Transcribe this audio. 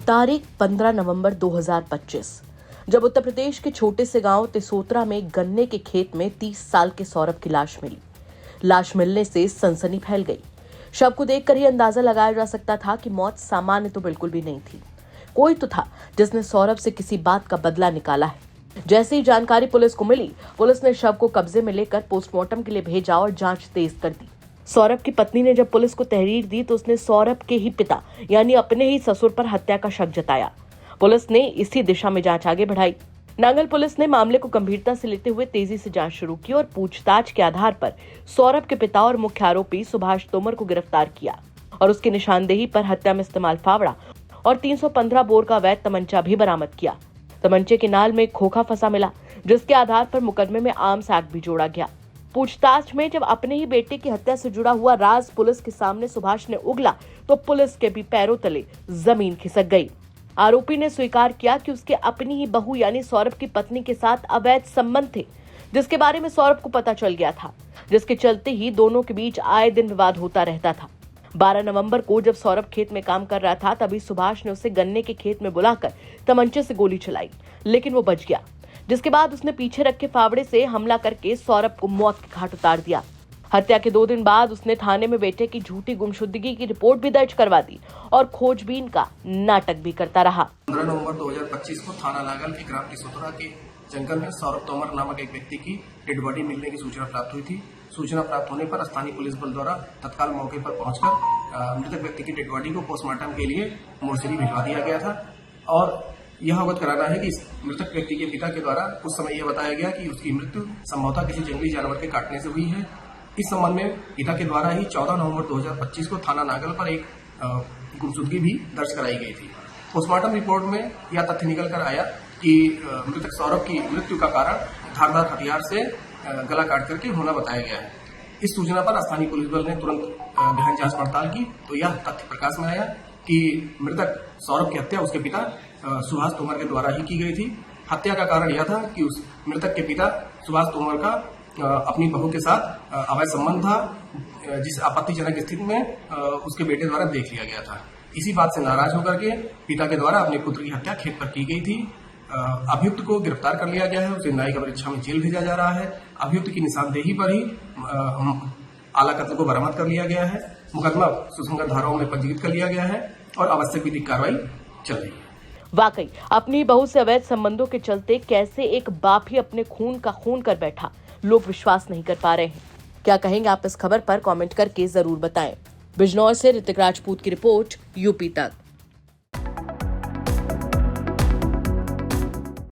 तारीख 15 नवंबर 2025। जब उत्तर प्रदेश के छोटे से गांव तिसोत्रा में गन्ने के खेत में 30 साल के सौरभ की लाश मिली। लाश मिलने से सनसनी फैल गई। शव को देखकर ही अंदाजा लगाया जा सकता था कि मौत सामान्य तो बिल्कुल भी नहीं थी। कोई तो था जिसने सौरभ से किसी बात का बदला निकाला है। जैसे ही जानकारी पुलिस को मिली, पुलिस ने शव को कब्जे में लेकर पोस्टमार्टम के लिए भेजा और जांच तेज कर दी। सौरभ की पत्नी ने जब पुलिस को तहरीर दी तो उसने सौरभ के ही पिता यानी अपने ही ससुर पर हत्या का शक जताया। पुलिस ने इसी दिशा में जांच आगे बढ़ाई। नांगल पुलिस ने मामले को गंभीरता से लेते हुए तेजी से जांच शुरू की और पूछताछ के आधार पर सौरभ के पिता और मुख्य आरोपी सुभाष तोमर को गिरफ्तार किया और उसकी निशानदेही पर हत्या में इस्तेमाल फावड़ा और 315 बोर का अवैध तमंचा भी बरामद किया। तमंचे के नाल में खोखा फंसा मिला, जिसके आधार पर मुकदमे में आर्म्स एक्ट भी जोड़ा गया। पूछताछ में जब अपने ही बेटे की हत्या से जुड़ा हुआ राज पुलिस के सामने सुभाष ने उगला तो पुलिस के भी पैरों तले जमीन खिसक गई। आरोपी ने स्वीकार किया कि उसके अपनी ही बहू यानी सौरभ की पत्नी के साथ अवैध संबंध थे, जिसके बारे में सौरभ को पता चल गया था, जिसके चलते ही दोनों के बीच आए दिन विवाद होता रहता था। 12 नवंबर को जब सौरभ खेत में काम कर रहा था, तभी सुभाष ने उसे गन्ने के खेत में बुलाकर तमंचे से गोली चलाई, लेकिन वो बच गया। जिसके बाद उसने पीछे रखे फावड़े से हमला करके सौरभ को मौत के घाट उतार दिया। हत्या के 2 दिन बाद उसने थाने में बेटे की झूठी गुमशुदगी की रिपोर्ट भी दर्ज करवा दी और खोजबीन का नाटक भी करता रहा। 15 नवंबर 2025 को थाना नांगल के ग्राम तिसोत्रा के जंगल में सौरभ तोमर नामक एक व्यक्ति की डेड बॉडी मिलने की सूचना प्राप्त हुई थी। सूचना प्राप्त होने पर स्थानीय पुलिस बल द्वारा तत्काल मौके पर पहुंचकर मृतक व्यक्ति की डेड बॉडी को पोस्टमार्टम के लिए मोर्चरी भिजवा दिया गया था और यह अवगत कराना है कि मृतक व्यक्ति के पिता के द्वारा उस समय यह बताया गया कि उसकी मृत्यु संभवतः किसी जंगली जानवर के काटने से हुई है। इस संबंध में पिता के द्वारा ही 14 नवंबर 2025 को थाना नांगल पर एक गुमशुदगी भी दर्ज कराई गई थी। पोस्टमार्टम रिपोर्ट में यह तथ्य निकल कर आया कि मृतक सौरभ की मृत्यु का कारण धारदार हथियार से गला काट करके होना बताया गया है। इस सूचना पर स्थानीय पुलिस बल ने तुरंत गहन जांच पड़ताल की तो यह तथ्य प्रकाश में आया कि मृतक सौरभ की हत्या उसके पिता सुभाष तोमर के द्वारा ही की गई थी। हत्या का कारण यह था कि उस मृतक के पिता सुभाष तोमर का अपनी बहू के साथ अवैध संबंध था, जिस आपत्तिजनक स्थिति में उसके बेटे द्वारा देख लिया गया था। इसी बात से नाराज होकर के पिता के द्वारा अपने पुत्र की हत्या खेत पर की गई थी। अभियुक्त को गिरफ्तार कर लिया गया है, उसे न्यायिक परीक्षा में जेल भेजा जा रहा है। अभियुक्त की निशानदेही पर ही आला कत्ल को बरामद कर लिया गया है। मुकदमा सुसंगत धाराओं में पंजीकृत कर लिया गया है और आवश्यक विधिक कार्रवाई चल रही है। वाकई अपनी बहू से अवैध संबंधों के चलते कैसे एक बाप ही अपने खून का खून कर बैठा, लोग विश्वास नहीं कर पा रहे हैं। क्या कहेंगे आप इस खबर पर? कमेंट करके जरूर बताएं। बिजनौर से ऋतिक राजपूत की रिपोर्ट, यूपी तक।